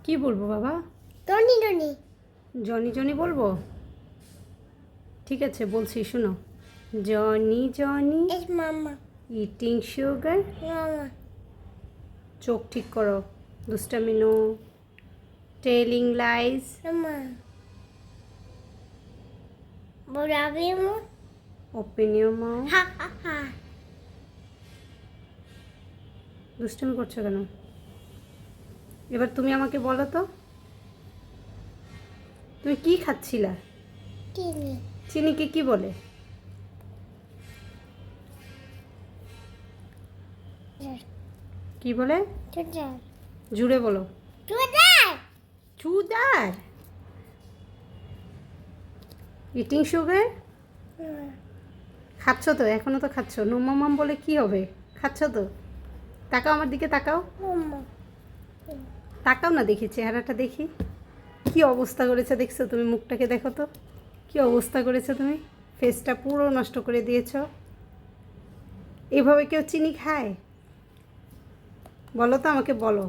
কি বলবো বাবা? Tony Tony. জনি জনি বলবো? ঠিক আছে বলছি, শুনো। জনি জনি এস মামা। Eating sugar. মামা। চোখ ঠিক করো, দুষ্টামি নো, টেলিং লাইজ। মামা। বরাবি মু। Open your mouth. হা হা হা। দুষ্টামি করছো কেন? এবার তুমি আমাকে বলো তো, তুমি কি খাচ্ছিলা? চিনি। চিনিকে কি বলে? কি বলে? চুদার। জুড়ে বলো। চুদার। চুদার। Eating sugar. খাচ্ছ তো, এখনো তো খাচ্ছ। নোমামাম বলে কি হবে? খাচ্ছ তো। তাকাও আমার দিকে, তাকাও। মামা। তাকাও না, দেখি চেহারাটা দেখি। কি অবস্থা করেছে দেখছো তুমি? মুখটাকে দেখো তো, কি অবস্থা করেছো তুমি। ফেসটা পুরো নষ্ট করে দিয়েছো। এভাবে কেউ চিনি খায়? বলো তো, আমাকে বলো।